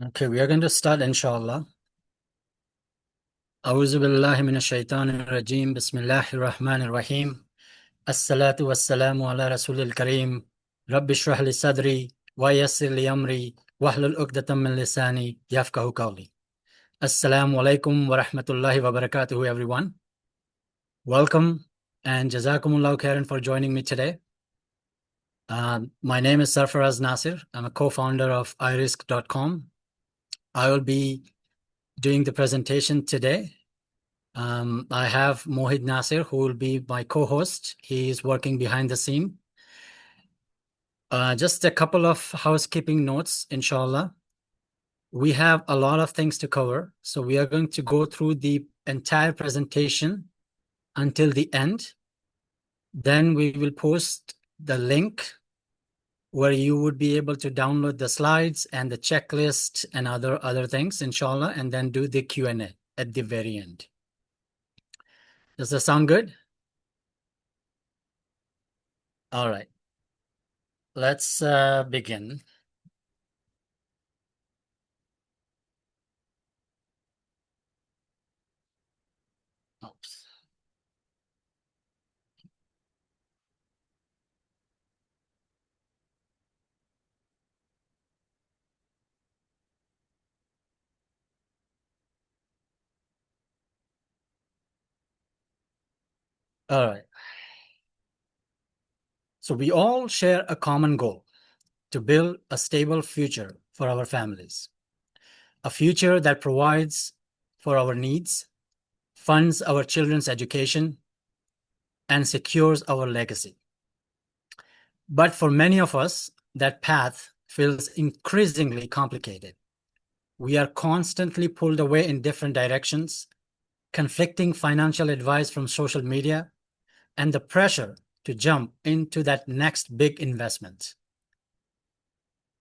Okay, we are going to start, inshallah. أعوذ بالله من الشيطان الرجيم بسم الله الرحمن الرحيم الصلاة والسلام على رسول الكريم رب اشرح لي صدري ويسر لي أمري واحلل عقدة من لساني يفقهوا قولي. Assalamu alaikum wa rahmatullahi wa barakatuhu, everyone. Welcome and jazakumullahu khairan for joining me today. My name is Sarfaraz Nasir. I'm a co-founder of iRizq.com. I will be doing the presentation today. I have Mohit Nasir, who will be my co-host. He is working behind the scene. Just a couple of housekeeping notes, inshallah. We have a lot of things to cover, so we are going to go through the entire presentation until the end. Then we will post the link where you would be able to download the slides and the checklist and other things, inshallah, and then do the Q&A at the very end. Does that sound good? All right. Let's begin. Oops. All right. So we all share a common goal to build a stable future for our families, a future that provides for our needs, funds our children's education, and secures our legacy. But for many of us, that path feels increasingly complicated. We are constantly pulled away in different directions, conflicting financial advice from social media, and the pressure to jump into that next big investment.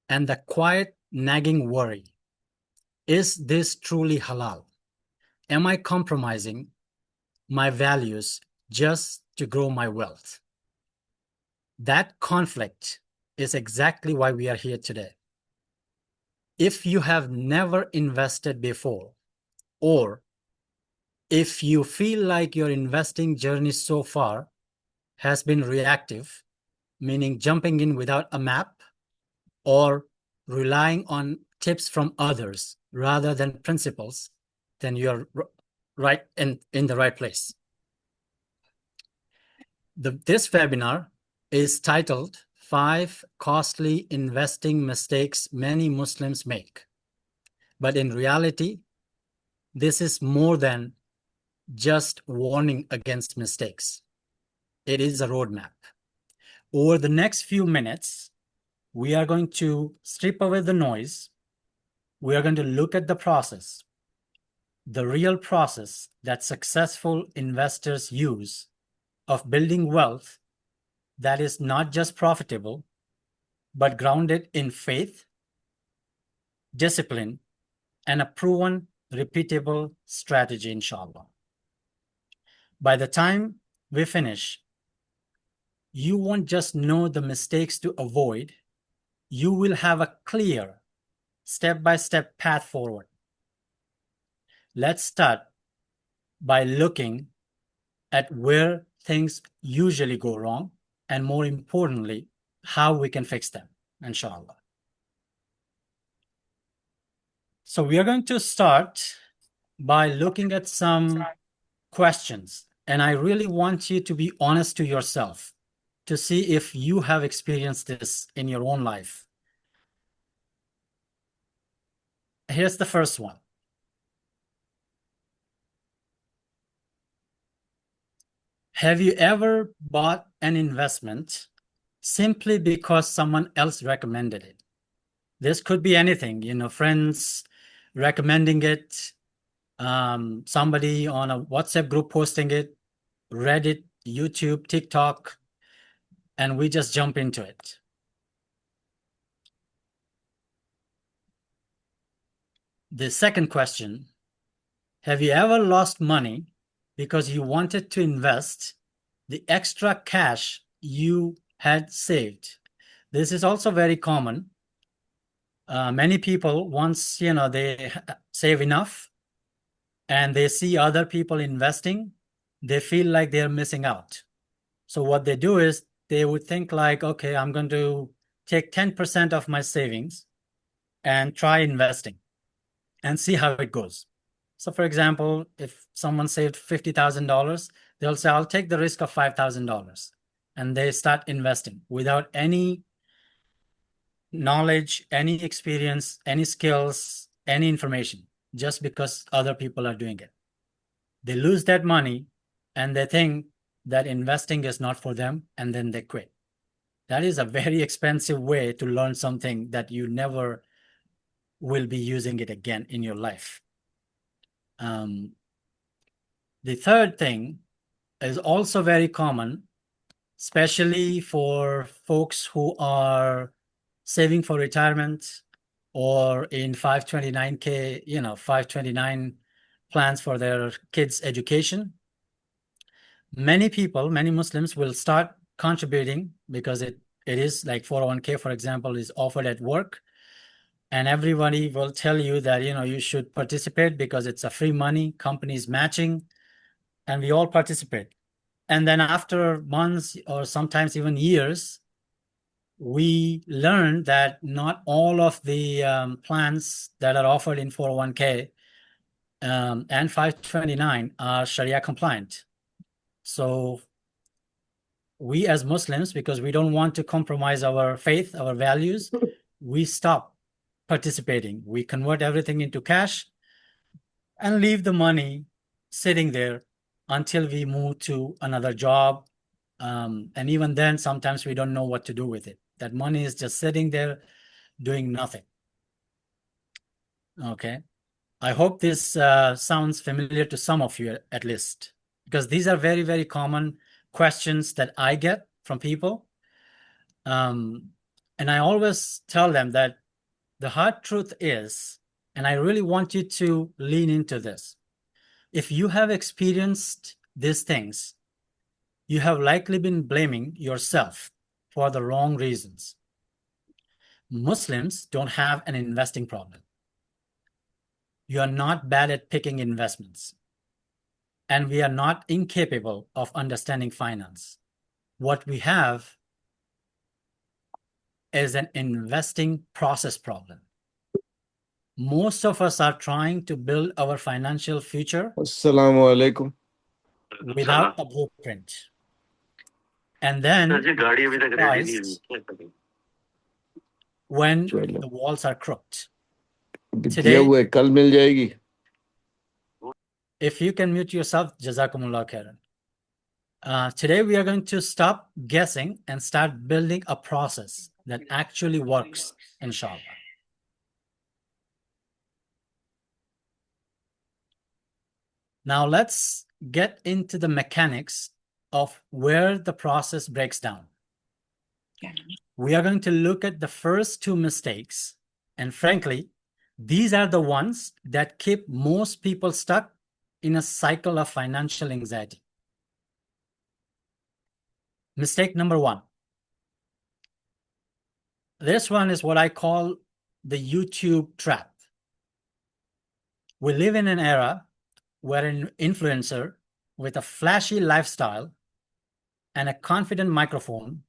And the quiet, nagging worry, is this truly halal? Am I compromising my values just to grow my wealth? That conflict is exactly why we are here today. If you have never invested before, or if you feel like your investing journey so far has been reactive, meaning jumping in without a map or relying on tips from others rather than principles, then you're right in the right place. This webinar is titled 5 Costly Investing Mistakes Many Muslims Make. But in reality, this is more than just warning against mistakes. It is a roadmap. Over the next few minutes, we are going to strip away the noise. We are going to look at the process, the real process that successful investors use of building wealth that is not just profitable, but grounded in faith, discipline, and a proven, repeatable strategy, inshallah. By the time we finish, you won't just know the mistakes to avoid, you will have a clear step-by-step path forward. Let's start by looking at where things usually go wrong, and more importantly, how we can fix them, inshallah. So we are going to start by looking at some questions, and I really want you to be honest to yourself to see if you have experienced this in your own life. Here's the first one. Have you ever bought an investment simply because someone else recommended it? This could be anything, friends recommending it, somebody on a WhatsApp group posting it, Reddit, YouTube, TikTok, and we just jump into it. The second question, have you ever lost money because you wanted to invest the extra cash you had saved? This is also very common. Many people, once they save enough and they see other people investing, they feel like they're missing out. So what they do is they would think like, okay, I'm going to take 10% of my savings and try investing and see how it goes. So for example, if someone saved $50,000, they'll say, I'll take the risk of $5,000. And they start investing without any knowledge, any experience, any skills, any information, just because other people are doing it. They lose that money and they think that investing is not for them, and then they quit. That is a very expensive way to learn something that you never will be using it again in your life. The third thing is also very common, especially for folks who are saving for retirement or in 529K, 529 plans for their kids' education. Many people, many Muslims will start contributing because it is like 401k, for example, is offered at work. And everybody will tell you that, you should participate because it's a free money, companies matching, and we all participate. And then after months or sometimes even years, we learn that not all of the plans that are offered in 401k and 529 are Sharia compliant. So we as Muslims, because we don't want to compromise our faith, our values, we stop participating. We convert everything into cash and leave the money sitting there until we move to another job. And even then, sometimes we don't know what to do with it. That money is just sitting there doing nothing. Okay. I hope this sounds familiar to some of you at least, because these are very, very common questions that I get from people. And I always tell them that the hard truth is, and I really want you to lean into this, if you have experienced these things, you have likely been blaming yourself for the wrong reasons. Muslims don't have an investing problem. You are not bad at picking investments. And we are not incapable of understanding finance. What we have is an investing process problem. Most of us are trying to build our financial future Assalamu alaikum. without a blueprint. And then surprised when the walls are crooked. दिया हुआ है, कल मिल जाएगी. If you can mute yourself, Jazakumullah khairan. Today we are going to stop guessing and start building a process that actually works, inshallah. Now let's get into the mechanics of where the process breaks down. We are going to look at the first two mistakes, and frankly, these are the ones that keep most people stuck in a cycle of financial anxiety. Mistake number one. This one is what I call the YouTube trap. We live in an era where an influencer with a flashy lifestyle and a confident microphone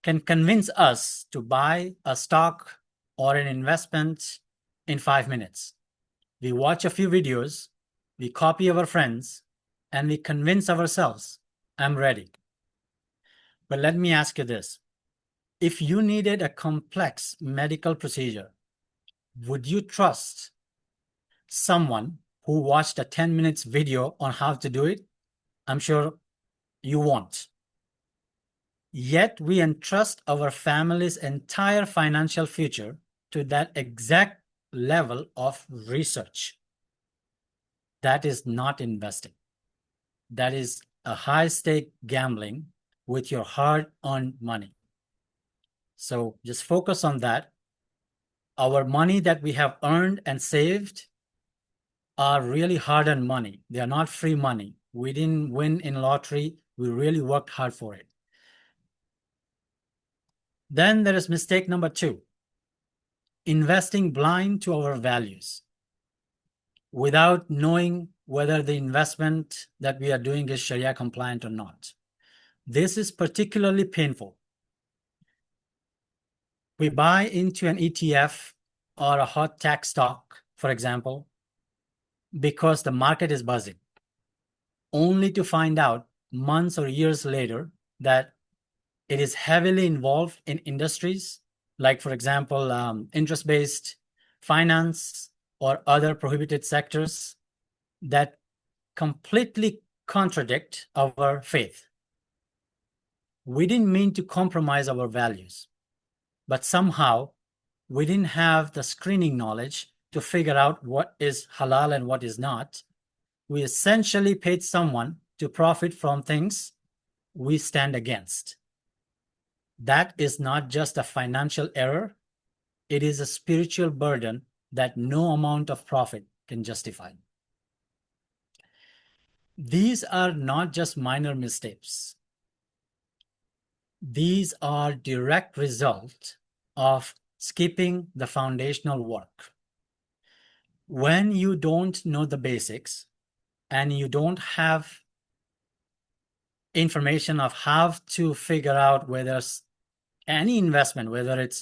can convince us to buy a stock or an investment in 5 minutes. We watch a few videos, we copy our friends, and we convince ourselves, I'm ready. But let me ask you this. If you needed a complex medical procedure, would you trust someone who watched a 10 minutes video on how to do it? I'm sure you won't. Yet we entrust our family's entire financial future to that exact level of research. That is not investing. That is a high-stake gambling with your hard-earned money. So just focus on that. Our money that we have earned and saved are really hard-earned money. They are not free money. We didn't win in lottery. We really worked hard for it. Then there is mistake number two. investing blind to our values without knowing whether the investment that we are doing is Sharia compliant or not. This is particularly painful. We buy into an ETF or a hot tech stock, for example, because the market is buzzing, only to find out months or years later that it is heavily involved in industries like, for example, interest-based finance or other prohibited sectors that completely contradict our faith. We didn't mean to compromise our values, but somehow we didn't have the screening knowledge to figure out what is halal and what is not. We essentially paid someone to profit from things we stand against. That is not just a financial error, it is a spiritual burden that no amount of profit can justify. These are not just minor mistakes. These are direct result of skipping the foundational work. When you don't know the basics and you don't have information of how to figure out whether any investment, whether it's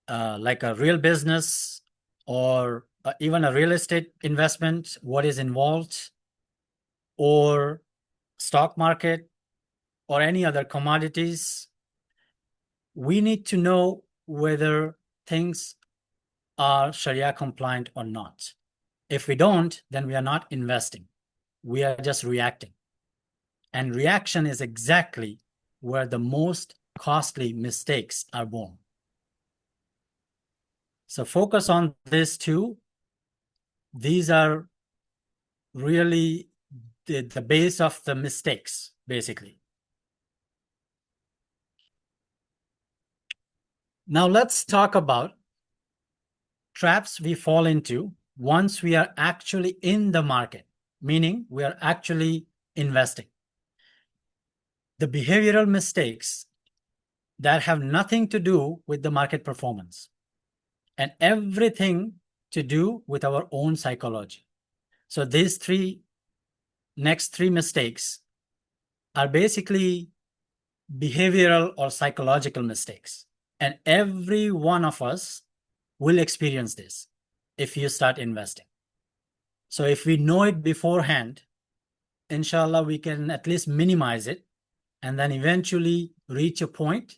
like a real business or even a real estate investment, what is involved, or stock market or any other commodities, we need to know whether things are Sharia compliant or not. If we don't, then we are not investing. We are just reacting. And reaction is exactly where the most costly mistakes are born. So focus on this too. These are really the base of the mistakes, basically. Now let's talk about traps we fall into once we are actually in the market, meaning we are actually investing. The behavioral mistakes that have nothing to do with the market performance and everything to do with our own psychology. So these next three mistakes are basically behavioral or psychological mistakes. And every one of us will experience this if you start investing. So if we know it beforehand, inshallah, we can at least minimize it and then eventually reach a point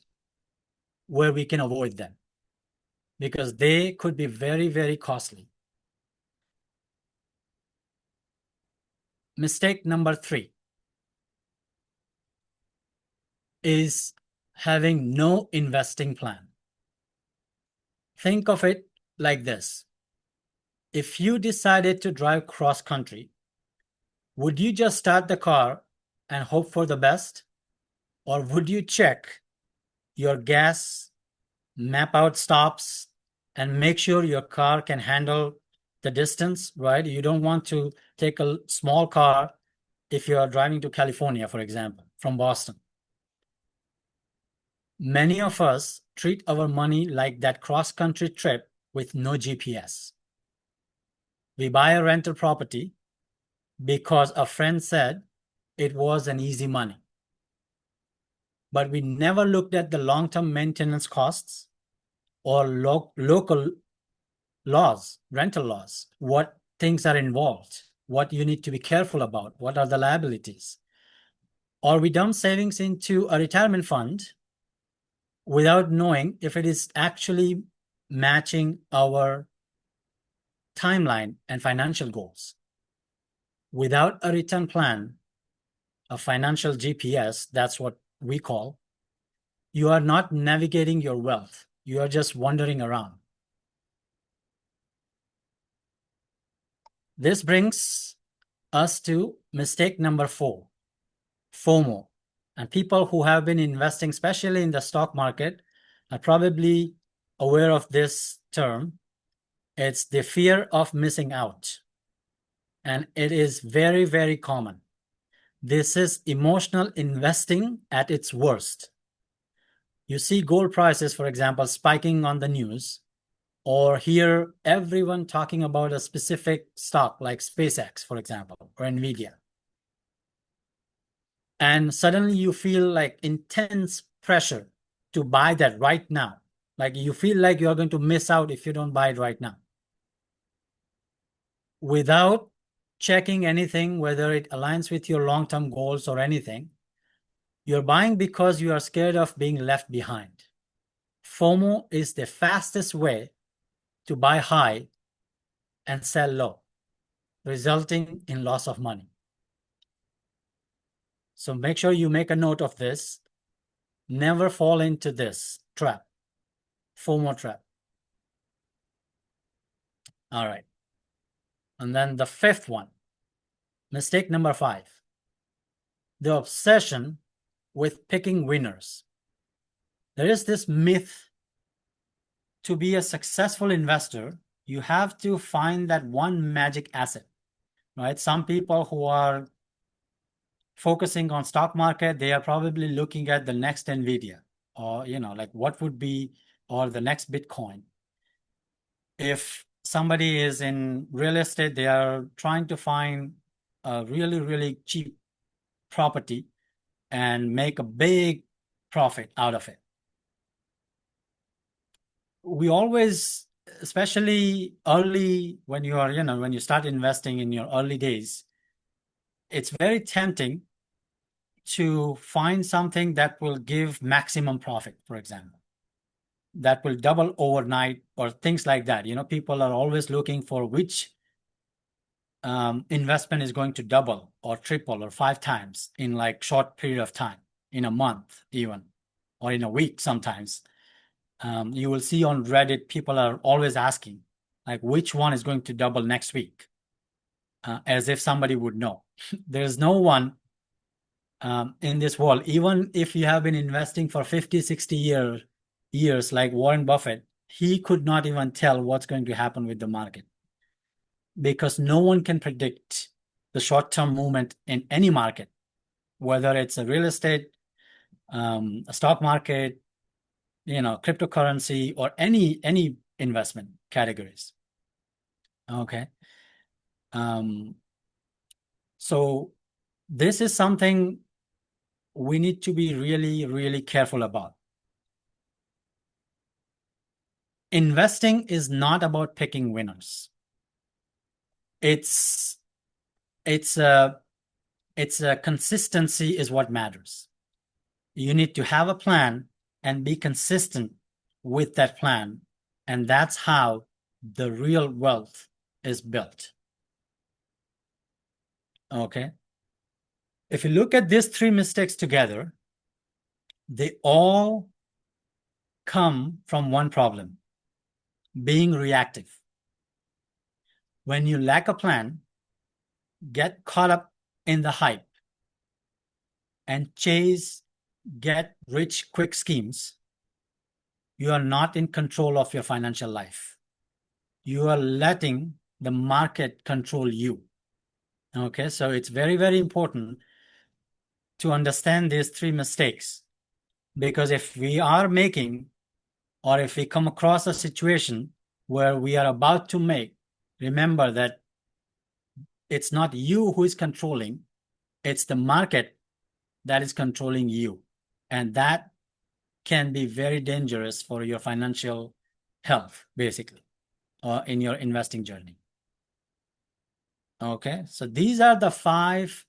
where we can avoid them, because they could be very, very costly. Mistake number 3 is having no investing plan. Think of it like this. If you decided to drive cross country, would you just start the car and hope for the best? Or would you check your gas, map out stops, and make sure your car can handle the distance, right? You don't want to take a small car if you are driving to California, for example, from Boston. Many of us treat our money like that cross-country trip with no GPS. We buy a rental property because a friend said it was an easy money. But we never looked at the long-term maintenance costs or local laws, rental laws, what things are involved, what you need to be careful about, what are the liabilities. Or we dump savings into a retirement fund without knowing if it is actually matching our timeline and financial goals. Without a return plan, a financial GPS, that's what we call, you are not navigating your wealth. You are just wandering around. This brings us to mistake number 4, FOMO. And people who have been investing, especially in the stock market, are probably aware of this term. It's the fear of missing out. And it is very, very common. This is emotional investing at its worst. You see gold prices, for example, spiking on the news, or hear everyone talking about a specific stock like SpaceX, for example, or Nvidia. And suddenly you feel like intense pressure to buy that right now. Like you feel like you're going to miss out if you don't buy it right now. Without checking anything, whether it aligns with your long-term goals or anything, you're buying because you are scared of being left behind. FOMO is the fastest way to buy high and sell low, resulting in loss of money. So make sure you make a note of this. Never fall into this trap, FOMO trap. All right. And then the fifth one, mistake number 5, the obsession with picking winners. There is this myth: to be a successful investor, you have to find that one magic asset, right? Some people who are focusing on stock market, they are probably looking at the next Nvidia, or like what would be, or the next Bitcoin. If somebody is in real estate, they are trying to find a really, really cheap property and make a big profit out of it. We always, especially early, when you are, when you start investing in your early days, it's very tempting to find something that will give maximum profit, for example, that will double overnight or things like that. People are always looking for which investment is going to double or triple or 5 times in like short period of time, in a month even, or in a week sometimes. You will see on Reddit, people are always asking, like, which one is going to double next week? As if somebody would know. There's no one in this world, even if you have been investing for 50, 60 years, like Warren Buffett, he could not even tell what's going to happen with the market, because no one can predict the short-term movement in any market, whether it's a real estate, a stock market, cryptocurrency, or any investment categories. Okay. So this is something we need to be really, really careful about. Investing is not about picking winners. It's a consistency is what matters. You need to have a plan and be consistent with that plan, and that's how the real wealth is built. Okay. If you look at these 3 mistakes together, they all come from one problem: being reactive. When you lack a plan, get caught up in the hype, and chase get rich quick schemes, you are not in control of your financial life. You are letting the market control you. Okay, so it's very, very important to understand these 3 mistakes, because if we are making, or if we come across a situation where we are about to make, remember that it's not you who is controlling, it's the market that is controlling you. And that can be very dangerous for your financial health, basically, or in your investing journey. Okay, so these are the 5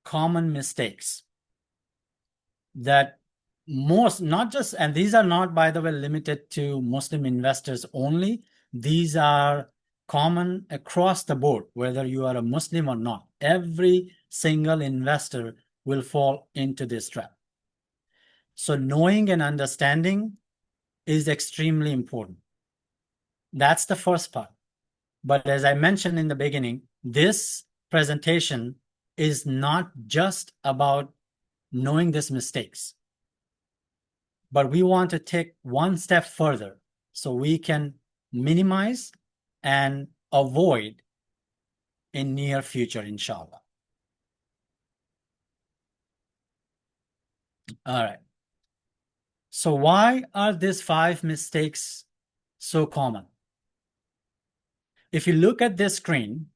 common mistakes that most, not just, and these are not, by the way, limited to Muslim investors only. These are common across the board, whether you are a Muslim or not. Every single investor will fall into this trap. So knowing and understanding is extremely important. That's the first part. But as I mentioned in the beginning, this presentation is not just about knowing these mistakes, but we want to take one step further so we can minimize and avoid in near future, inshallah. All right. So why are these 5 mistakes so common? If you look at this screen,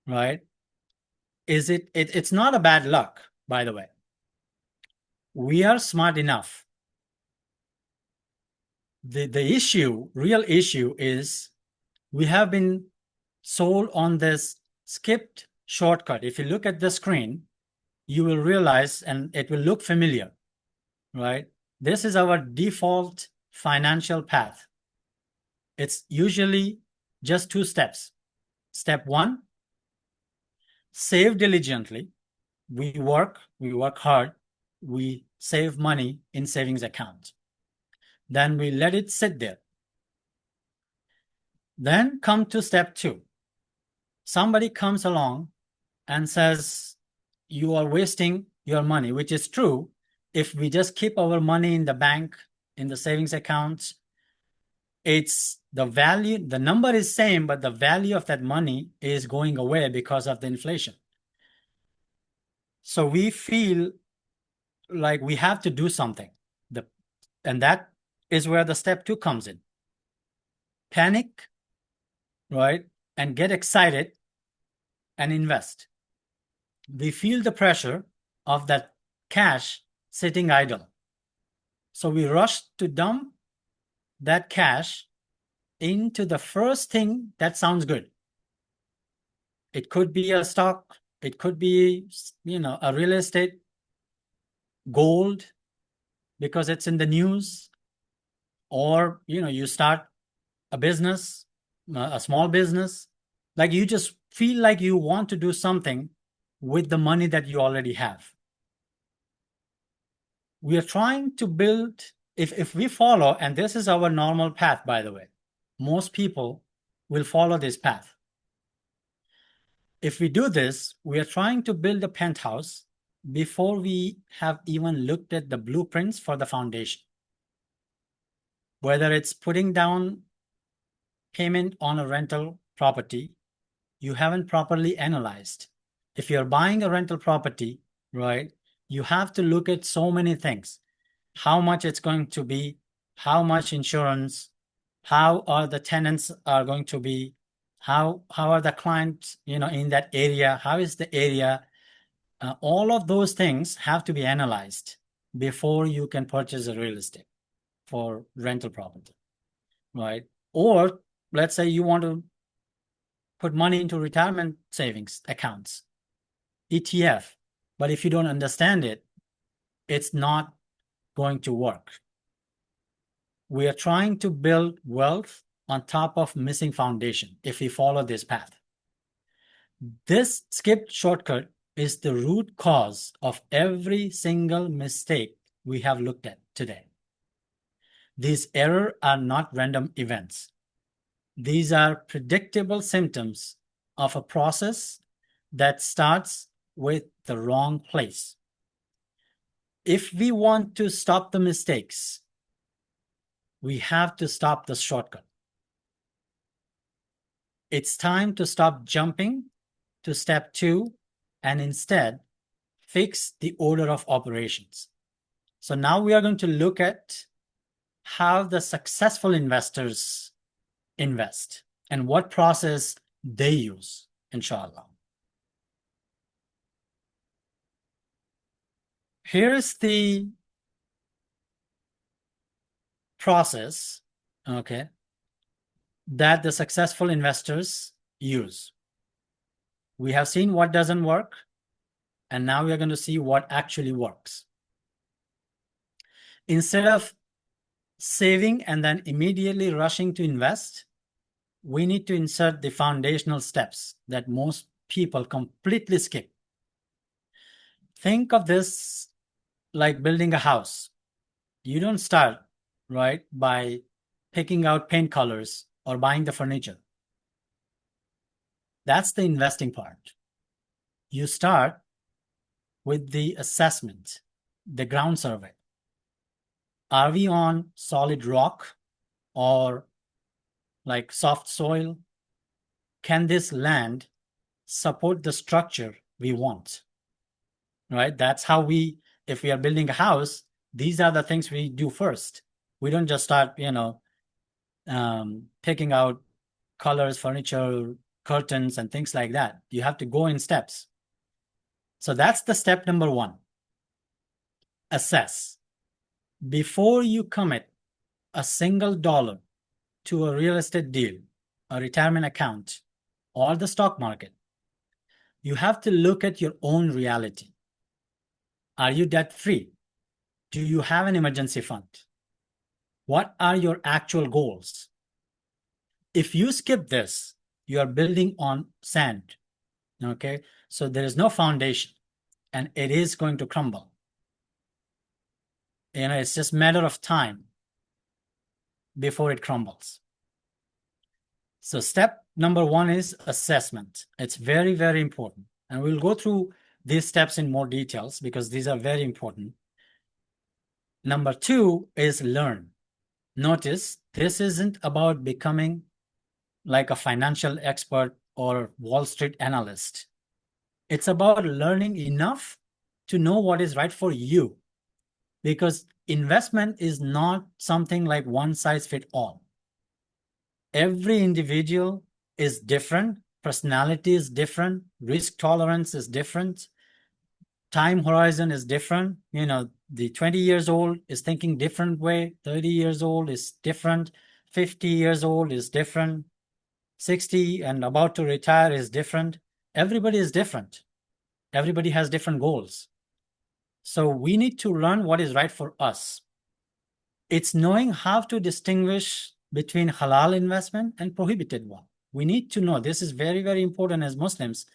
right, it's not a bad luck, by the way. We are smart enough. The real issue is we have been sold on this skipped shortcut. If you look at the screen, you will realize, and it will look familiar, right? This is our default financial path. It's usually just 2 steps. Step 1, save diligently. We work hard, we save money in savings account. Then we let it sit there. Then come to step 2. Somebody comes along and says, you are wasting your money, which is true. If we just keep our money in the bank, in the savings accounts, it's the value, the number is same, but the value of that money is going away because of the inflation. So we feel like we have to do something. And that is where the step 2 comes in. Panic, right? And get excited and invest. We feel the pressure of that cash sitting idle. So we rush to dump that cash into the first thing that sounds good. It could be a stock, it could be, a real estate, gold, because it's in the news, or, you start a business, a small business. Like you just feel like you want to do something with the money that you already have. We are trying to build, if we follow, and this is our normal path, by the way, most people will follow this path. If we do this, we are trying to build a penthouse before we have even looked at the blueprints for the foundation. Whether it's putting down payment on a rental property, you haven't properly analyzed. If you're buying a rental property, right, you have to look at so many things. How much it's going to be, how much insurance, how are the tenants are going to be, how are the clients, in that area, how is the area? All of those things have to be analyzed before you can purchase a real estate for rental property, right? Or let's say you want to put money into retirement savings accounts, ETF, but if you don't understand it, it's not going to work. We are trying to build wealth on top of missing foundation if we follow this path. This skipped shortcut is the root cause of every single mistake we have looked at today. These errors are not random events. These are predictable symptoms of a process that starts with the wrong place. If we want to stop the mistakes, we have to stop the shortcut. It's time to stop jumping to step 2 and instead fix the order of operations. So now we are going to look at how the successful investors invest and what process they use, inshallah. Here's the process, okay, that the successful investors use. We have seen what doesn't work, and now we are going to see what actually works. Instead of saving and then immediately rushing to invest, we need to insert the foundational steps that most people completely skip. Think of this like building a house. You don't start, right, by picking out paint colors or buying the furniture. That's the investing part. You start with the assessment, the ground survey. Are we on solid rock or like soft soil? Can this land support the structure we want? Right? That's how if we are building a house, these are the things we do first. We don't just start, picking out colors, furniture, curtains, and things like that. You have to go in steps. So that's the step number one. Assess. Before you commit a single dollar to a real estate deal, a retirement account, or the stock market, you have to look at your own reality. Are you debt free? Do you have an emergency fund? What are your actual goals? If you skip this, you are building on sand. Okay, so there is no foundation and it is going to crumble. It's just a matter of time before it crumbles. So step number one is assessment. It's very, very important. And we'll go through these steps in more details because these are very important. Number two is learn. Notice this isn't about becoming like a financial expert or Wall Street analyst. It's about learning enough to know what is right for you, because investment is not something like one size fits all. Every individual is different, personality is different, risk tolerance is different, time horizon is different. The 20 years old is thinking different way, 30 years old is different, 50 years old is different, 60 and about to retire is different. Everybody is different. Everybody has different goals. So we need to learn what is right for us. It's knowing how to distinguish between halal investment and prohibited one. We need to know, this is very, very important as Muslims.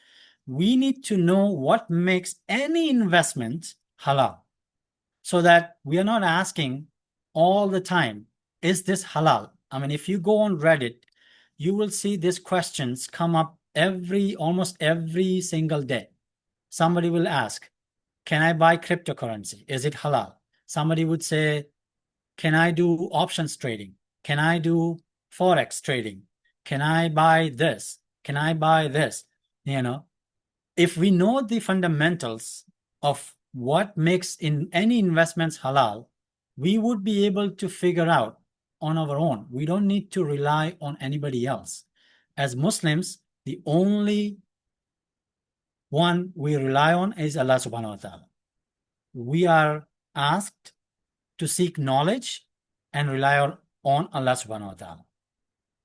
We need to know what makes any investment halal, so that we are not asking all the time, is this halal? I mean, if you go on Reddit, you will see these questions come up almost every single day. Somebody will ask, can I buy cryptocurrency? Is it halal? Somebody would say, can I do options trading? Can I do Forex trading? Can I buy this? Can I buy this? If we know the fundamentals of what makes in any investments halal, we would be able to figure out on our own. We don't need to rely on anybody else. As Muslims, the only one we rely on is Allah subhanahu wa ta'ala. We are asked to seek knowledge and rely on Allah subhanahu wa ta'ala.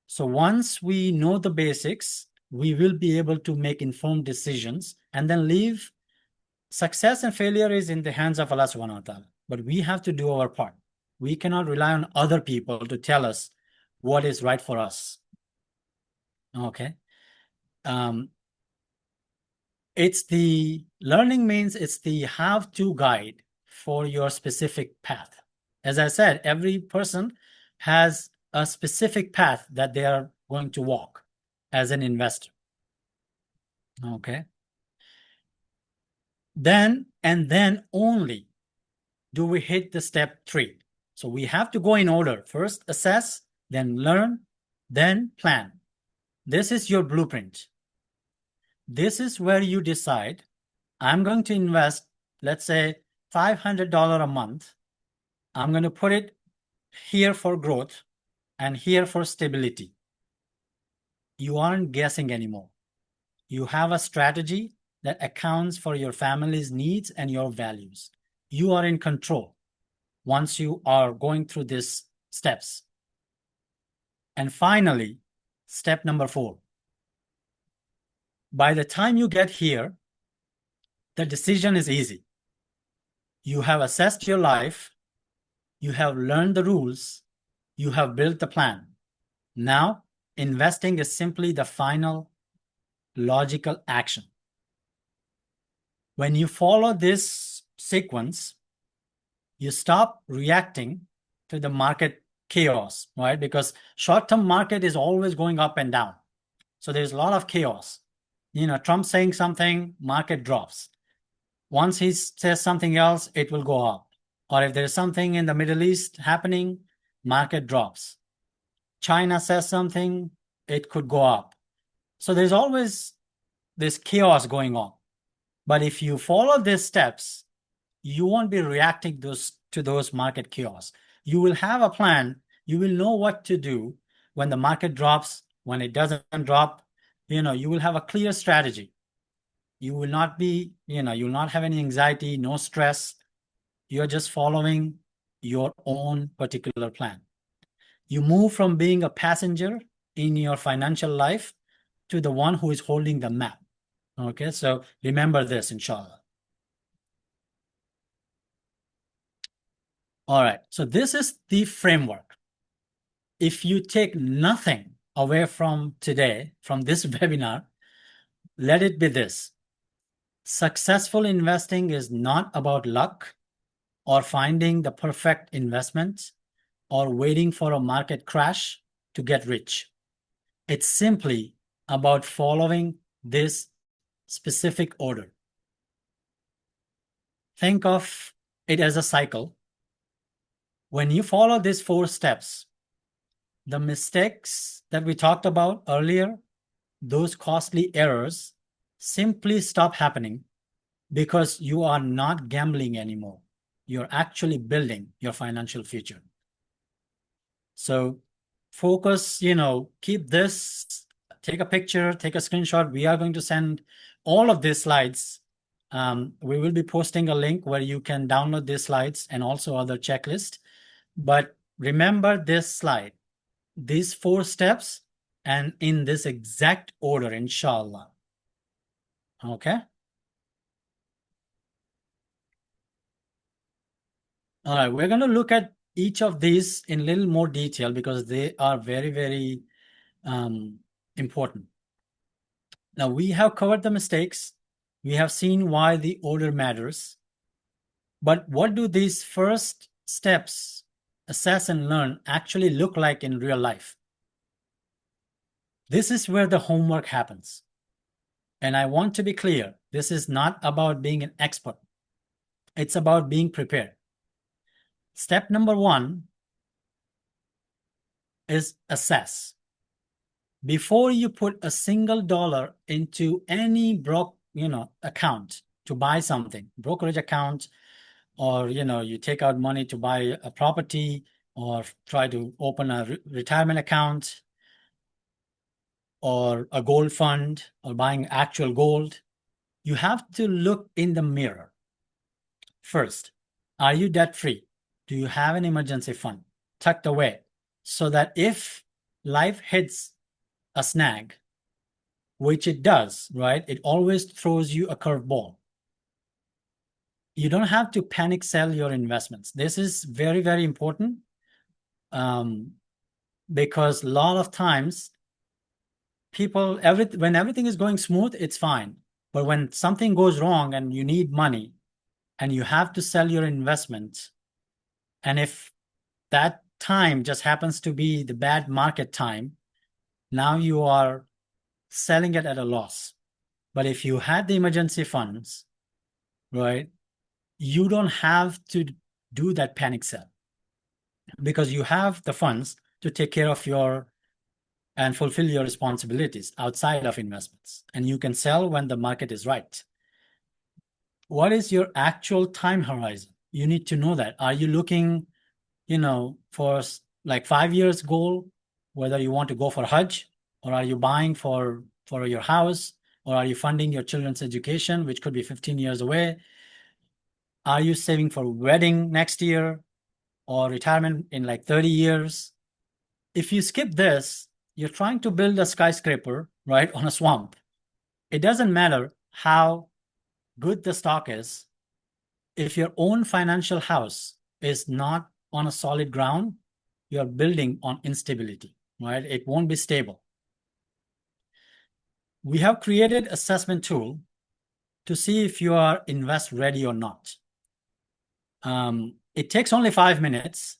So once we know the basics, we will be able to make informed decisions and then leave. Success and failure is in the hands of Allah subhanahu wa ta'ala, but we have to do our part. We cannot rely on other people to tell us what is right for us. Okay. It's the learning means it's the how-to guide for your specific path. As I said, every person has a specific path that they are going to walk as an investor. Okay. Then only do we hit the step 3. So we have to go in order. First assess, then learn, then plan. This is your blueprint. This is where you decide, I'm going to invest, let's say, $500 a month. I'm going to put it here for growth and here for stability. You aren't guessing anymore. You have a strategy that accounts for your family's needs and your values. You are in control once you are going through these steps. And finally, step number 4. By the time you get here, the decision is easy. You have assessed your life, you have learned the rules, you have built the plan. Now, investing is simply the final logical action. When you follow this sequence, you stop reacting to the market chaos, right? Because short-term market is always going up and down. So there's a lot of chaos. Trump saying something, market drops. Once he says something else, it will go up. Or if there's something in the Middle East happening, market drops. China says something, it could go up. So there's always this chaos going on. But if you follow these steps, you won't be reacting to those market chaos. You will have a plan. You will know what to do when the market drops, when it doesn't drop. You will have a clear strategy. You will not be, you will not have any anxiety, no stress. You're just following your own particular plan. You move from being a passenger in your financial life to the one who is holding the map. Okay, so remember this, inshallah. All right, so this is the framework. If you take nothing away from today, from this webinar, let it be this. Successful investing is not about luck or finding the perfect investment or waiting for a market crash to get rich. It's simply about following this specific order. Think of it as a cycle. When you follow these 4 steps, the mistakes that we talked about earlier, those costly errors, simply stop happening because you are not gambling anymore. You're actually building your financial future. So focus, keep this, take a picture, take a screenshot. We are going to send all of these slides. We will be posting a link where you can download these slides and also other checklists. But remember this slide, these 4 steps, and in this exact order, inshallah. Okay? All right, we're going to look at each of these in a little more detail because they are very, very important. Now, we have covered the mistakes. We have seen why the order matters. But what do these first steps, assess and learn, actually look like in real life? This is where the homework happens. And I want to be clear, this is not about being an expert. It's about being prepared. Step number 1 is assess. Before you put a single dollar into any account to buy something, brokerage account, or you take out money to buy a property or try to open a retirement account or a gold fund or buying actual gold, you have to look in the mirror. First, are you debt free? Do you have an emergency fund tucked away so that if life hits a snag, which it does, right? It always throws you a curveball. You don't have to panic sell your investments. This is very, very important because a lot of times people, when everything is going smooth, it's fine. But when something goes wrong and you need money and you have to sell your investment, and if that time just happens to be the bad market time, now you are selling it at a loss. But if you had the emergency funds, right, you don't have to do that panic sell because you have the funds to take care of and fulfill your responsibilities outside of investments. And you can sell when the market is right. What is your actual time horizon? You need to know that. Are you looking, for like 5 years goal, whether you want to go for Hajj, or are you buying for your house, or are you funding your children's education, which could be 15 years away? Are you saving for wedding next year or retirement in like 30 years? If you skip this, you're trying to build a skyscraper, right, on a swamp. It doesn't matter how good the stock is. If your own financial house is not on a solid ground, you're building on instability, right? It won't be stable. We have created assessment tool to see if you are invest ready or not. It takes only 5 minutes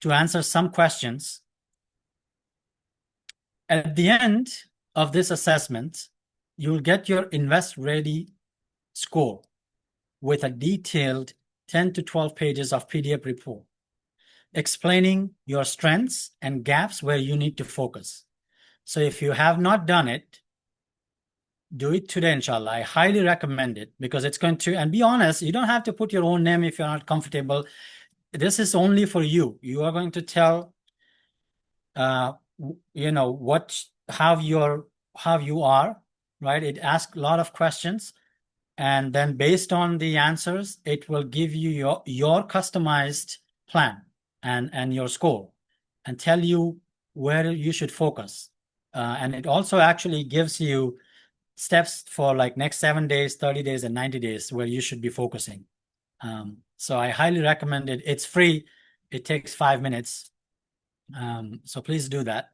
to answer some questions. At the end of this assessment, you'll get your invest ready score with a detailed 10 to 12 pages of PDF report explaining your strengths and gaps where you need to focus. So if you have not done it, do it today, inshallah. I highly recommend it because it's going to, and be honest, you don't have to put your own name if you're not comfortable. This is only for you. You are going to tell, how you are, right? It asks a lot of questions. And then based on the answers, it will give you your customized plan and your score and tell you where you should focus. And it also actually gives you steps for like next 7 days, 30 days, and 90 days where you should be focusing. So I highly recommend it. It's free. It takes 5 minutes. So please do that.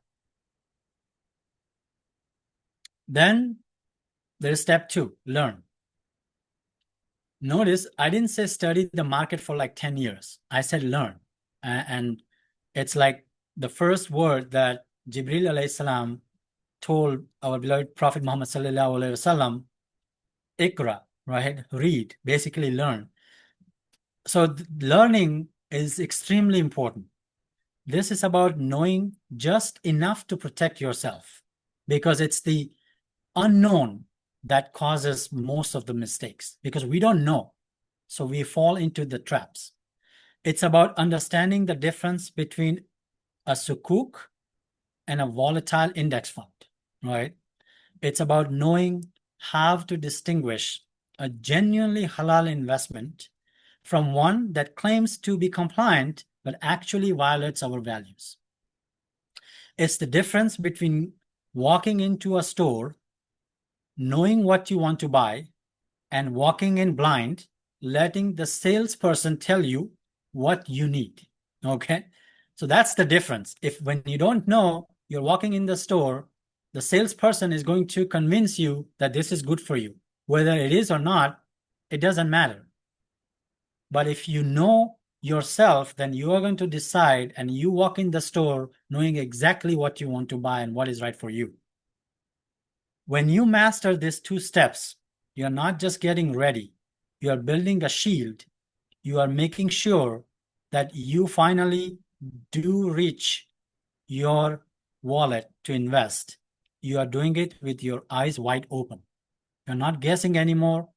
Then there's step 2, learn. Notice I didn't say study the market for like 10 years. I said learn. And it's like the first word that Jibril alayhi salam told our beloved Prophet Muhammad sallallahu alayhi wasallam, Ikra, right? Read, basically learn. So learning is extremely important. This is about knowing just enough to protect yourself because it's the unknown that causes most of the mistakes because we don't know. So we fall into the traps. It's about understanding the difference between a sukuk and a volatile index fund, right? It's about knowing how to distinguish a genuinely halal investment from one that claims to be compliant but actually violates our values. It's the difference between walking into a store, knowing what you want to buy, and walking in blind, letting the salesperson tell you what you need. Okay? So that's the difference. If when you don't know, you're walking in the store, the salesperson is going to convince you that this is good for you. Whether it is or not, it doesn't matter. But if you know yourself, then you are going to decide and you walk in the store knowing exactly what you want to buy and what is right for you. When you master these 2 steps, you're not just getting ready, you are building a shield. You are making sure that you finally do reach your wallet to invest. You are doing it with your eyes wide open. You're not guessing anymore.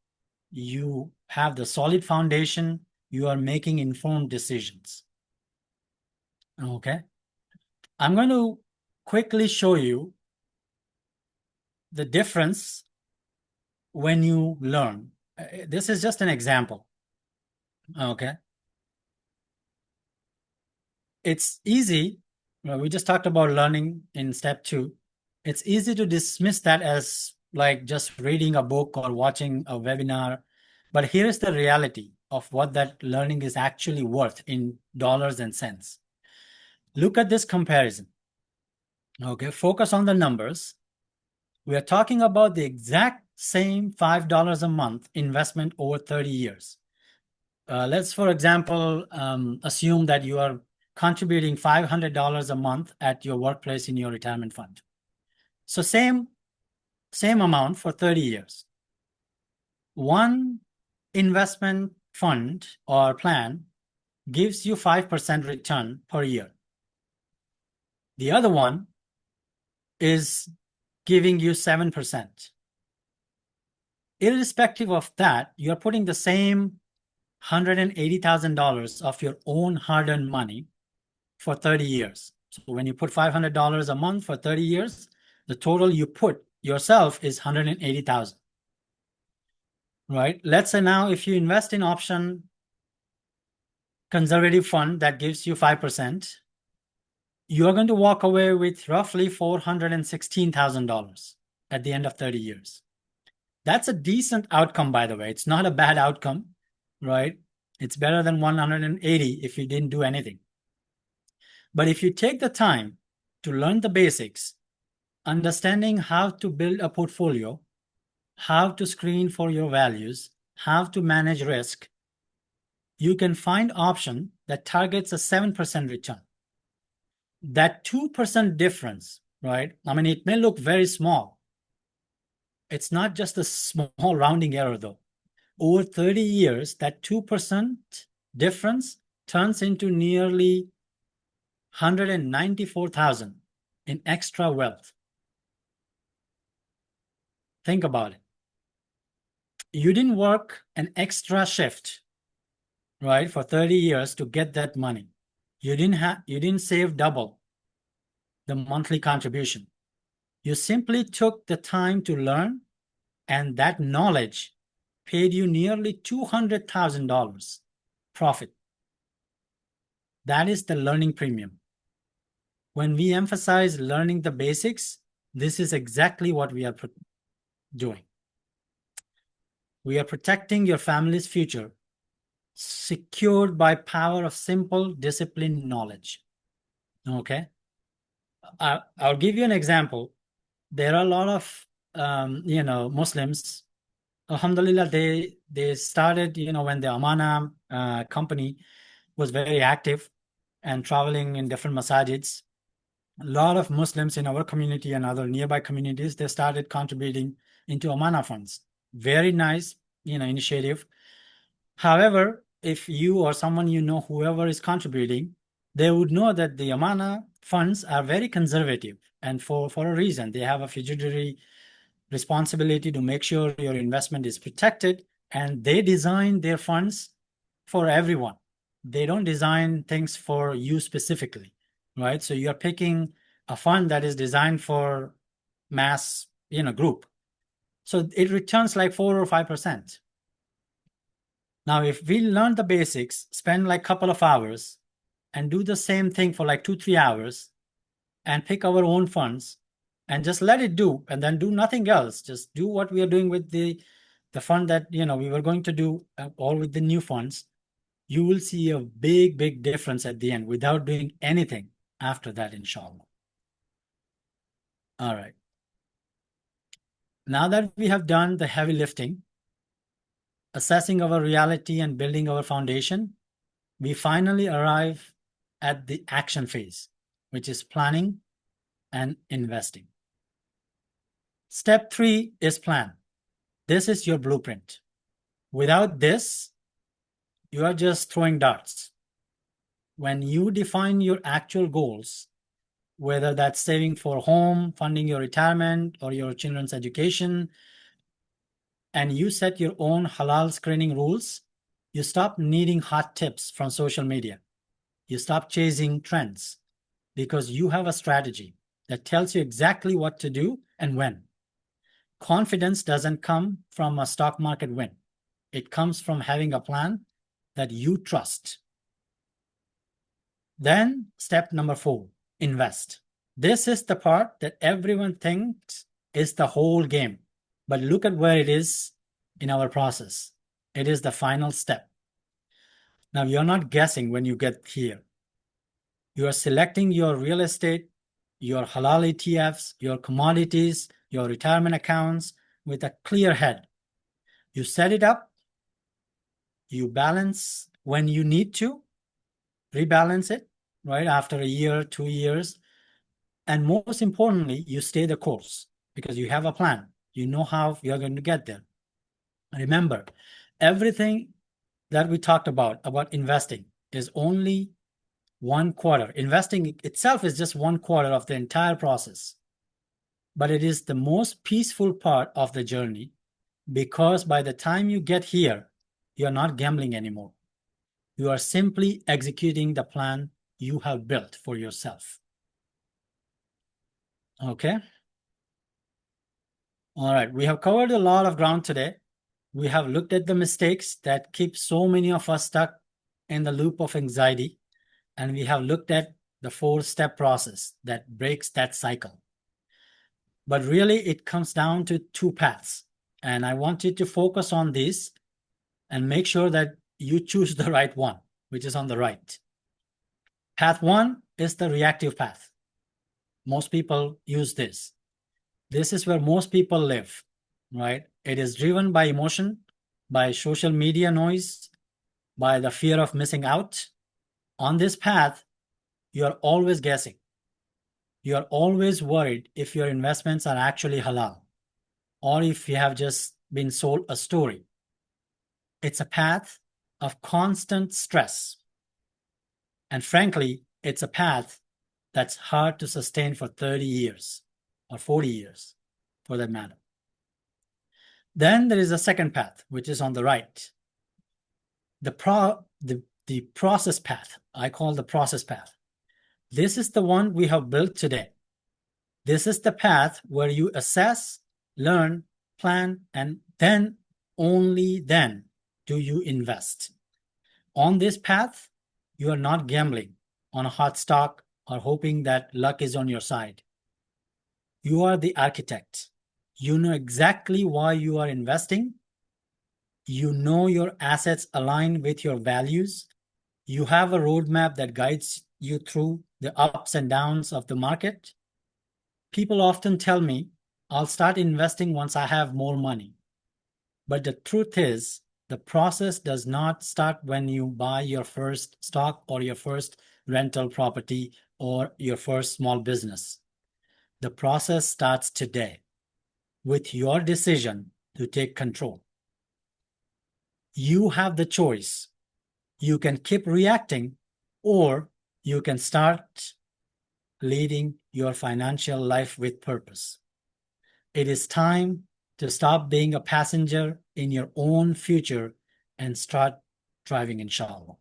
You have the solid foundation. You are making informed decisions. Okay. I'm going to quickly show you the difference when you learn. This is just an example. Okay. It's easy. We just talked about learning in step 2. It's easy to dismiss that as like just reading a book or watching a webinar. But here's the reality of what that learning is actually worth in dollars and cents. Look at this comparison. Okay, focus on the numbers. We are talking about the exact same $5 a month investment over 30 years. Let's, for example, assume that you are contributing $500 a month at your workplace in your retirement fund. So same amount for 30 years. One investment fund or plan gives you 5% return per year. The other one is giving you 7%. Irrespective of that, you're putting the same $180,000 of your own hard-earned money for 30 years. So when you put $500 a month for 30 years, the total you put yourself is $180,000. Right? Let's say now if you invest in option conservative fund that gives you 5%, you're going to walk away with roughly $416,000 at the end of 30 years. That's a decent outcome, by the way. It's not a bad outcome, right? It's better than 180 if you didn't do anything. But if you take the time to learn the basics, understanding how to build a portfolio, how to screen for your values, how to manage risk, you can find option that targets a 7% return. That 2% difference, right? I mean, it may look very small. It's not just a small rounding error though. Over 30 years, that 2% difference turns into nearly 194,000 in extra wealth. Think about it. You didn't work an extra shift, right, for 30 years to get that money. You didn't save double the monthly contribution. You simply took the time to learn, and that knowledge paid you nearly $200,000 profit. That is the learning premium. When we emphasize learning the basics, this is exactly what we are doing. We are protecting your family's future, secured by power of simple, disciplined knowledge. Okay? I'll give you an example. There are a lot of, Muslims. Alhamdulillah, they started, when the Amana company was very active and traveling in different masajids. A lot of Muslims in our community and other nearby communities, they started contributing into Amana funds. Very nice, initiative. However, if you or someone whoever is contributing, they would know that the Amana funds are very conservative, and for a reason. They have a fiduciary responsibility to make sure your investment is protected, and they design their funds for everyone. They don't design things for you specifically, right? So you're picking a fund that is designed for mass, group. So it returns like 4 or 5%. Now, if we learn the basics, spend like a couple of hours and do the same thing for like 2-3 hours and pick our own funds and just let it do, and then do nothing else, just do what we are doing with the fund that we were going to do, all with the new funds, you will see a big difference at the end without doing anything after that, inshallah. All right. Now that we have done the heavy lifting, assessing our reality and building our foundation, we finally arrive at the action phase, which is planning and investing. Step 3 is plan. This is your blueprint. Without this, you are just throwing darts. When you define your actual goals, whether that's saving for home, funding your retirement, or your children's education, and you set your own halal screening rules, you stop needing hot tips from social media. You stop chasing trends because you have a strategy that tells you exactly what to do and when. Confidence doesn't come from a stock market win. It comes from having a plan that you trust. Then step number 4, invest. This is the part that everyone thinks is the whole game. But look at where it is in our process. It is the final step. Now, you're not guessing when you get here. You are selecting your real estate, your halal ETFs, your commodities, your retirement accounts with a clear head. You set it up, you balance when you need to, rebalance it, right, after a year, 2 years. And most importantly, you stay the course because you have a plan. You know how you're going to get there. Remember, everything that we talked about investing is only 1/4. Investing itself is just 1/4 of the entire process. But it is the most peaceful part of the journey because by the time you get here, you're not gambling anymore. You are simply executing the plan you have built for yourself. Okay? All right, we have covered a lot of ground today. We have looked at the mistakes that keep so many of us stuck in the loop of anxiety, and we have looked at the 4-step process that breaks that cycle. But really, it comes down to 2 paths, and I want you to focus on this and make sure that you choose the right one, which is on the right. Path 1 is the reactive path. Most people use this. This is where most people live, right? It is driven by emotion, by social media noise, by the fear of missing out. On this path, you're always guessing. You're always worried if your investments are actually halal or if you have just been sold a story. It's a path of constant stress. And frankly, it's a path that's hard to sustain for 30 years or 40 years for that matter. Then there is a second path, which is on the right. The process path, I call the process path. This is the one we have built today. This is the path where you assess, learn, plan, and then, only then, do you invest. On this path, you are not gambling on a hot stock or hoping that luck is on your side. You are the architect. You know exactly why you are investing. You know your assets align with your values. You have a roadmap that guides you through the ups and downs of the market. People often tell me, I'll start investing once I have more money. But the truth is, the process does not start when you buy your first stock or your first rental property or your first small business. The process starts today with your decision to take control. You have the choice. You can keep reacting, or you can start leading your financial life with purpose. It is time to stop being a passenger in your own future and start driving, inshallah.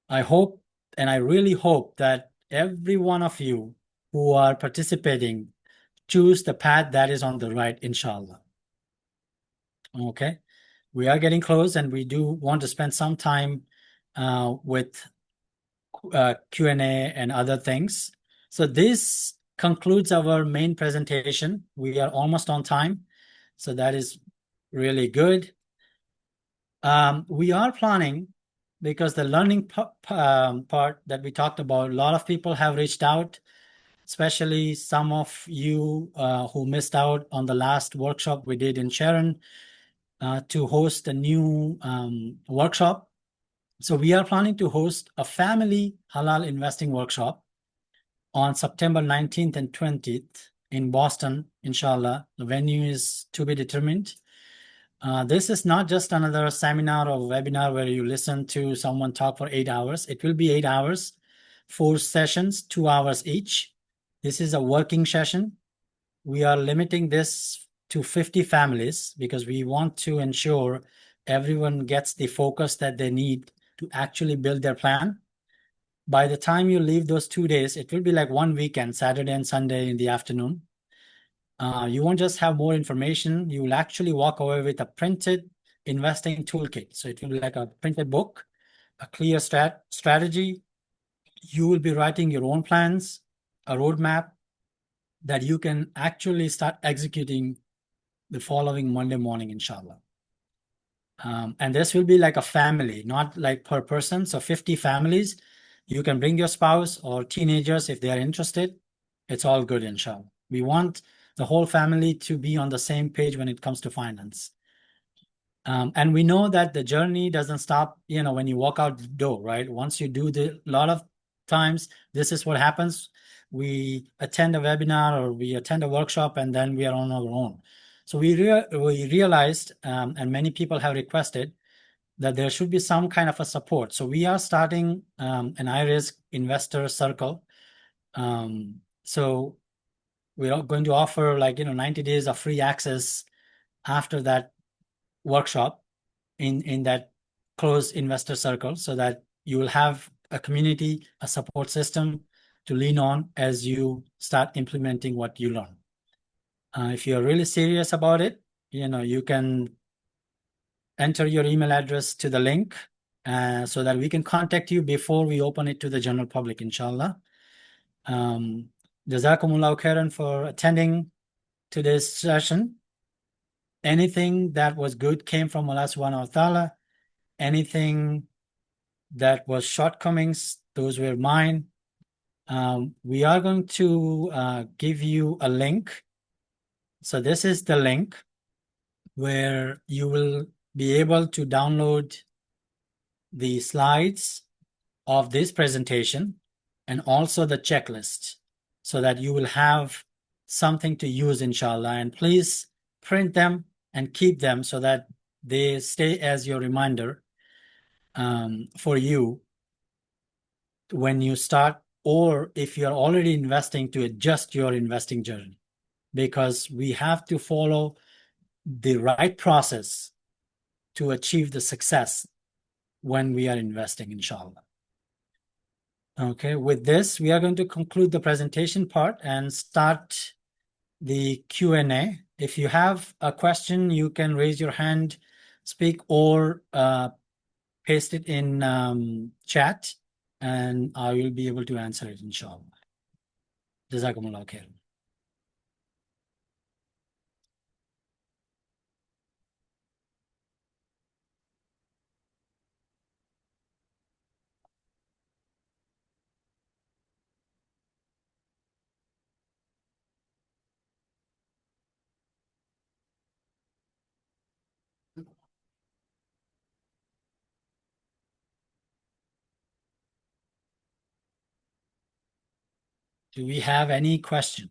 I hope, and I really hope, that every one of you who are participating choose the path that is on the right, inshallah. Okay, we are getting close, and we do want to spend some time with Q&A and other things. So this concludes our main presentation. We are almost on time, so that is really good. We are planning, because the learning part that we talked about, a lot of people have reached out, especially some of you who missed out on the last workshop we did in Sharon, to host a new workshop. So we are planning to host a family halal investing workshop on September 19th and 20th in Boston, inshallah. The venue is to be determined. This is not just another seminar or webinar where you listen to someone talk for 8 hours. It will be 8 hours, 4 sessions, 2 hours each. This is a working session. We are limiting this to 50 families because we want to ensure everyone gets the focus that they need to actually build their plan. By the time you leave those 2 days, it will be like one weekend, Saturday and Sunday in the afternoon. You won't just have more information, you will actually walk away with a printed investing toolkit. So it will be like a printed book, a clear strategy. You will be writing your own plans, a roadmap that you can actually start executing the following Monday morning, inshallah. And this will be like a family, not like per person. So 50 families. You can bring your spouse or teenagers if they are interested. It's all good, inshallah. We want the whole family to be on the same page when it comes to finance. And we know that the journey doesn't stop, when you walk out the door, right? Once you do a lot of times, this is what happens. We attend a webinar or we attend a workshop and then we are on our own. So we realized, and many people have requested, that there should be some kind of a support. So we are starting an iRizq investor circle. So we're going to offer 90 days of free access after that workshop in that closed investor circle, so that you will have a community, a support system to lean on as you start implementing what you learn. If you're really serious about it, you can enter your email address to the link so that we can contact you before we open it to the general public, inshallah. Jazakumullahu khairan for attending today's session. Anything that was good came from Allah subhanahu wa ta'ala. Anything that was shortcomings, those were mine. We are going to give you a link. So this is the link where you will be able to download the slides of this presentation and also the checklist, so that you will have something to use, inshallah. And please print them and keep them so that they stay as your reminder for you when you start, or if you're already investing, to adjust your investing journey. because we have to follow the right process to achieve the success when we are investing, inshallah. Okay, with this, we are going to conclude the presentation part and start the Q&A. If you have a question, you can raise your hand, speak, or paste it in chat, and I will be able to answer it, inshallah. Jazakumullah khair. Do we have any question?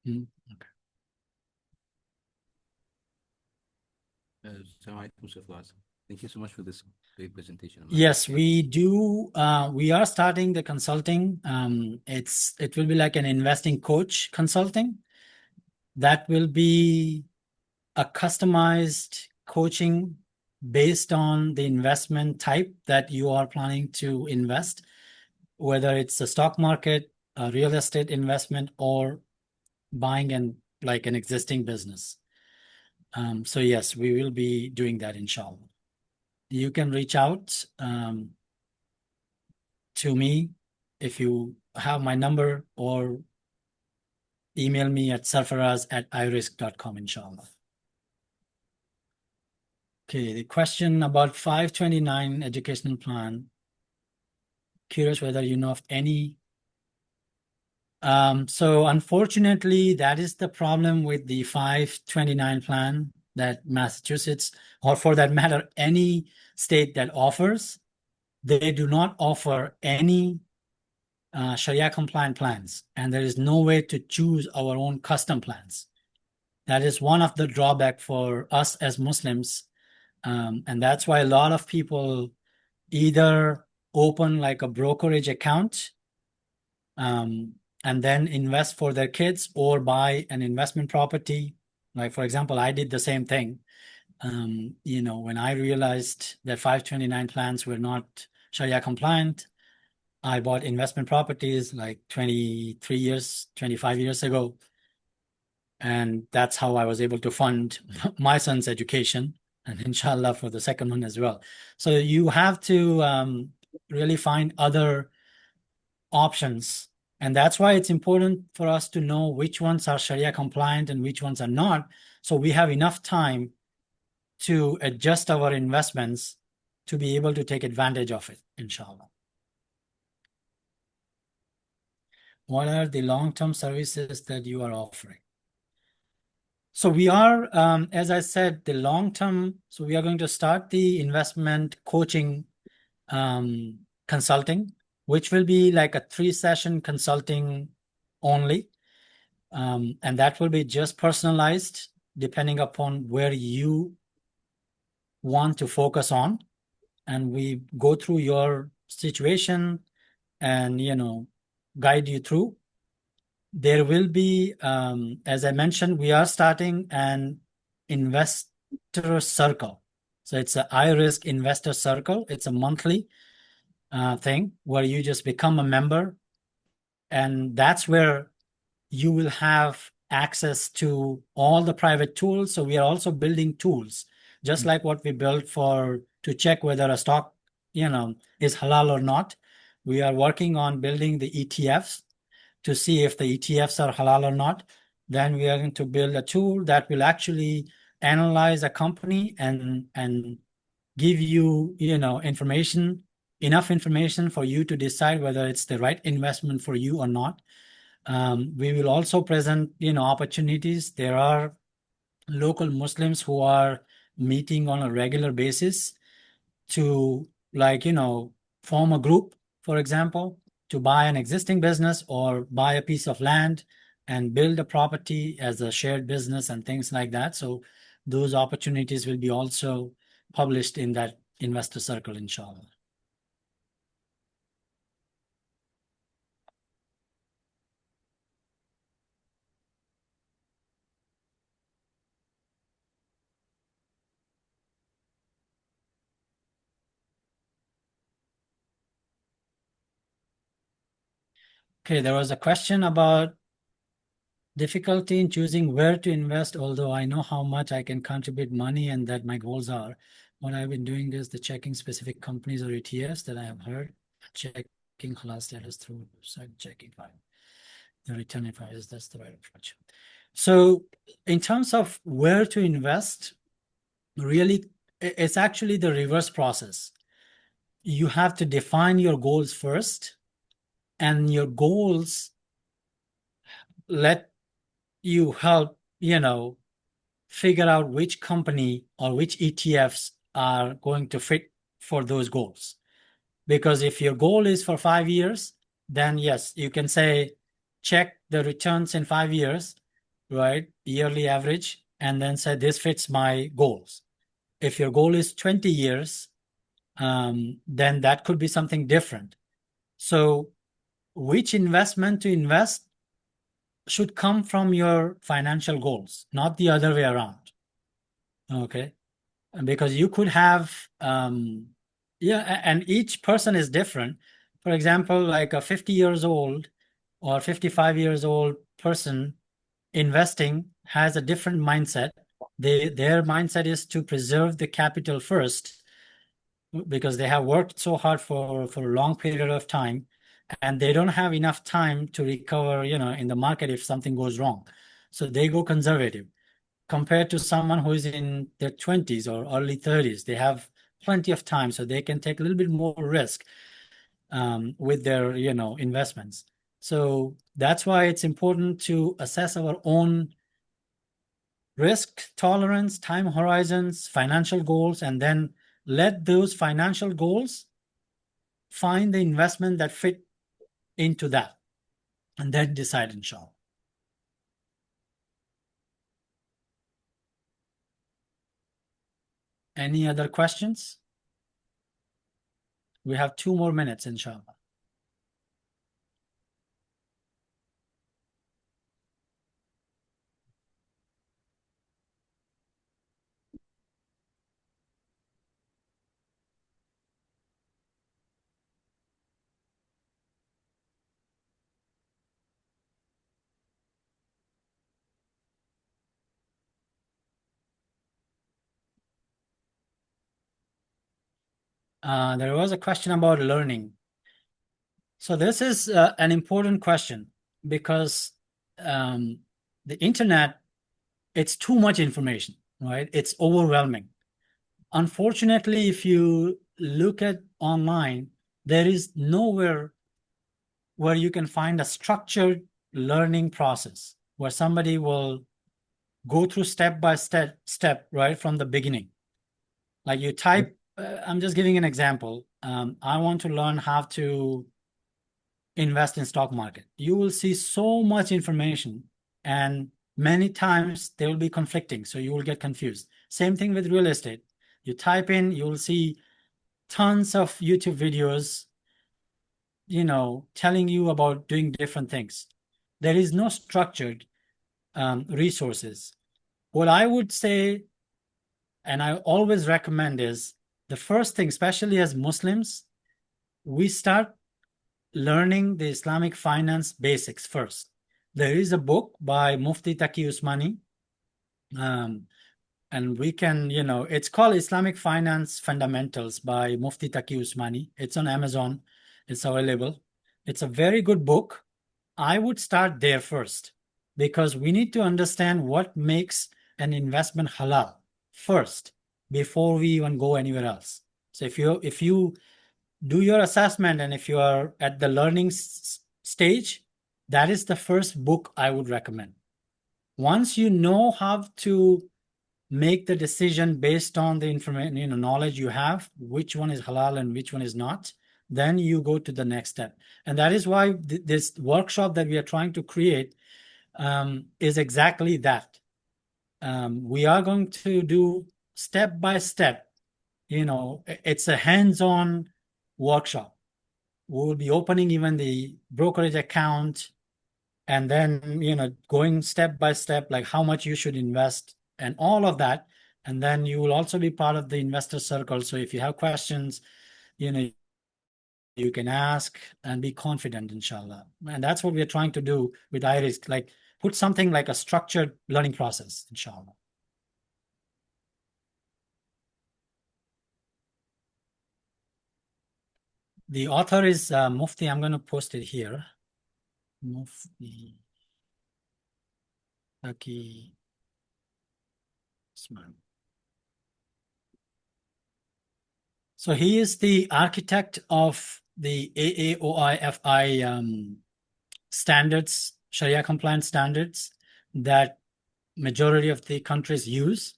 Okay. Thank you so much for this great presentation. Yes, we do. We are starting the consulting. It will be like an investing coach consulting. That will be a customized coaching based on the investment type that you are planning to invest, whether it's the stock market, a real estate investment, or buying an existing business. So yes, we will be doing that, inshallah. You can reach out to me if you have my number, or email me at sarfaraz@irizq.com, inshallah. Okay, the question about 529 educational plan. Curious whether you know of any. So unfortunately, that is the problem with the 529 plan that Massachusetts, or for that matter, any state that offers, they do not offer any Sharia compliant plans, and there is no way to choose our own custom plans. That is one of the drawback for us as Muslims, and that's why a lot of people either open like a brokerage account and then invest for their kids, or buy an investment property. Like, for example, I did the same thing. When I realized that 529 plans were not Sharia compliant, I bought investment properties like 23 years, 25 years ago. And that's how I was able to fund my son's education, and inshallah for the second one as well. So you have to really find other options. And that's why it's important for us to know which ones are Sharia compliant and which ones are not. So we have enough time to adjust our investments to be able to take advantage of it, inshallah. What are the long-term services that you are offering? So we are, as I said, the long-term, so we are going to start the investment coaching consulting, which will be like a 3-session consulting only. And that will be just personalized depending upon where you want to focus on. And we go through your situation and, guide you through. There will be, as I mentioned, we are starting an investor circle. So it's an iRizq investor circle. It's a monthly thing where you just become a member. And that's where you will have access to all the private tools. So we are also building tools, just like what we built to check whether a stock, is halal or not. We are working on building the ETFs to see if the ETFs are halal or not. Then we are going to build a tool that will actually analyze a company and give you, enough information for you to decide whether it's the right investment for you or not. We will also present, opportunities. There are local Muslims who are meeting on a regular basis to, form a group, for example, to buy an existing business or buy a piece of land and build a property as a shared business and things like that. So those opportunities will be also published in that investor circle, inshallah. Okay, there was a question about difficulty in choosing where to invest, although I know how much I can contribute money and that my goals are. What I've been doing is the checking specific companies or ETFs that I have heard, checking halal status through site checking file. The return advice, that's the right approach. So in terms of where to invest, really, it's actually the reverse process. You have to define your goals first, and your goals let you help, figure out which company or which ETFs are going to fit for those goals. Because if your goal is for 5 years, then yes, you can say, check the returns in 5 years, right? Yearly average, and then say this fits my goals. If your goal is 20 years, then that could be something different. So which investment to invest should come from your financial goals, not the other way around. Okay. Because you could have, and each person is different. For example, like a 50 years old or 55 years old person investing has a different mindset. Their mindset is to preserve the capital first because they have worked so hard for a long period of time, and they don't have enough time to recover, in the market if something goes wrong. So they go conservative compared to someone who is in their 20s or early 30s. They have plenty of time, so they can take a little bit more risk with their, investments. So that's why it's important to assess our own risk tolerance, time horizons, financial goals, and then let those financial goals find the investment that fit into that, and then decide, inshallah. Any other questions? We have 2 more minutes, inshallah. There was a question about learning. So this is an important question because the internet, it's too much information, right? It's overwhelming. Unfortunately, if you look at online, there is nowhere where you can find a structured learning process where somebody will go through step by step right from the beginning. Like you type, I'm just giving an example. I want to learn how to invest in stock market. You will see so much information, and many times they will be conflicting, so you will get confused. Same thing with real estate. You type in, you will see tons of YouTube videos, telling you about doing different things. There is no structured resources. What I would say, and I always recommend, is the first thing, especially as Muslims, we start learning the Islamic finance basics first. There is a book by Mufti Taqi Usmani, and we can, it's called Islamic Finance Fundamentals by Mufti Taqi Usmani. It's on Amazon. It's available. It's a very good book. I would start there first because we need to understand what makes an investment halal first before we even go anywhere else. So if you do your assessment and if you are at the learning stage, that is the first book I would recommend. Once you know how to make the decision based on the information, knowledge you have, which one is halal and which one is not, then you go to the next step. And that is why this workshop that we are trying to create is exactly that. We are going to do step by step. It's a hands-on workshop. We will be opening even the brokerage account, and then going step by step, like how much you should invest and all of that. And then you will also be part of the investor circle. So if you have questions, you you can ask and be confident, inshallah. And that's what we're trying to do with iRizq, like put something like a structured learning process, inshallah. The author is Mufti. I'm going to post it here. Mufti Taki Usman. So he is the architect of the AAOIFI standards, Sharia compliant standards that majority of the countries use.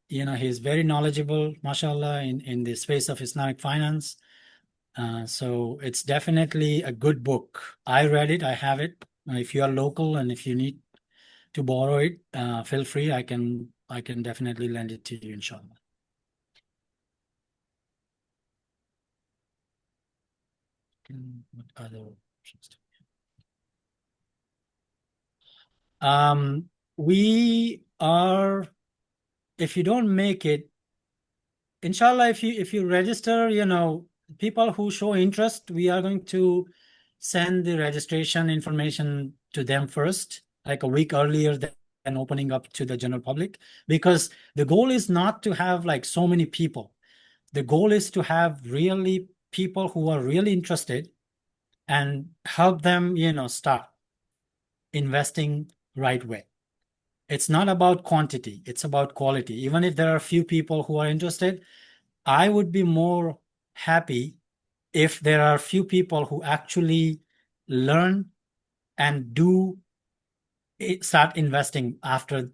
He's very knowledgeable, mashallah, in the space of Islamic finance. So it's definitely a good book. I read it, I have it. If you are local and if you need to borrow it, feel free. I can definitely lend it to you, inshallah. What other options? We are, if you don't make it, inshallah, if you register, people who show interest, we are going to send the registration information to them first, like a week earlier than opening up to the general public, because the goal is not to have like so many people. The goal is to have really people who are really interested and help them, start investing right way. It's not about quantity, it's about quality. Even if there are a few people who are interested, I would be more happy if there are few people who actually learn and start investing after,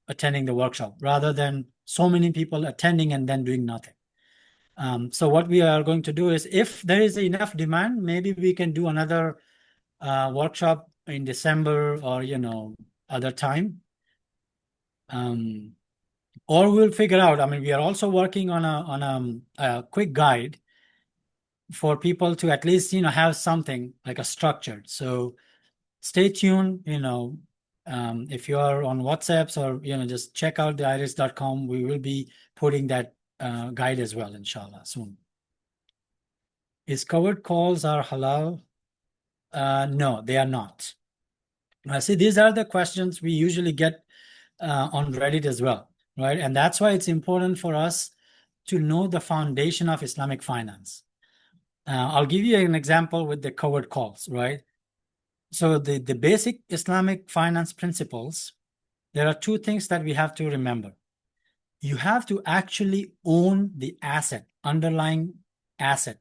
attending the workshop, rather than so many people attending and then doing nothing. So what we are going to do is, if there is enough demand, maybe we can do another workshop in December or, other time. Or we'll figure out, we are also working on a quick guide for people to at least, have something like a structured. So stay tuned, if you are on WhatsApps or, just check out the iRizq.com. We will be putting that guide as well, inshallah, soon. Is covered calls are halal? No, they are not. See, these are the questions we usually get on Reddit as well, right? And that's why it's important for us to know the foundation of Islamic finance. I'll give you an example with the covered calls, right? So the basic Islamic finance principles, there are two things that we have to remember. You have to actually own the asset, underlying asset,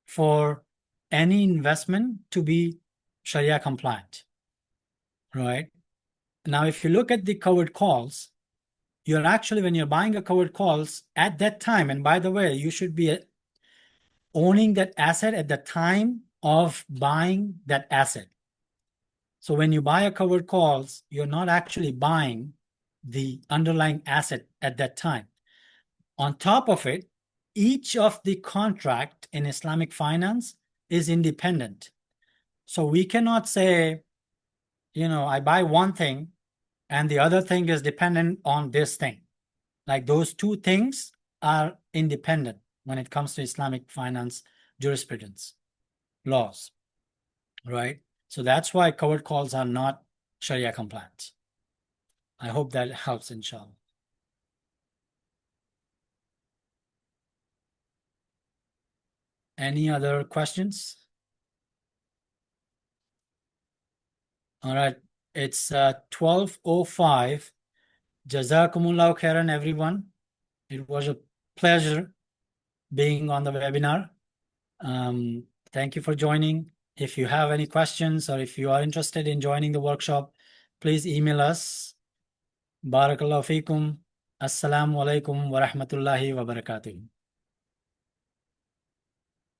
for any investment to be Sharia compliant, right? Now, if you look at the covered calls, you're actually, when you're buying a covered calls at that time, and by the way, you should be owning that asset at the time of buying that asset. So when you buy a covered calls, you're not actually buying the underlying asset at that time. On top of it, each of the contract in Islamic finance is independent. So we cannot say, I buy one thing and the other thing is dependent on this thing. Like those two things are independent when it comes to Islamic finance jurisprudence laws, right? So that's why covered calls are not Sharia compliant. I hope that helps, inshallah. Any other questions? All right, it's 12:05. Jazakumullahu khairan, everyone. It was a pleasure being on the webinar. Thank you for joining. If you have any questions or if you are interested in joining the workshop, please email us. Barakallahu feekum. Assalamu alaikum wa rahmatullahi wa barakatuh.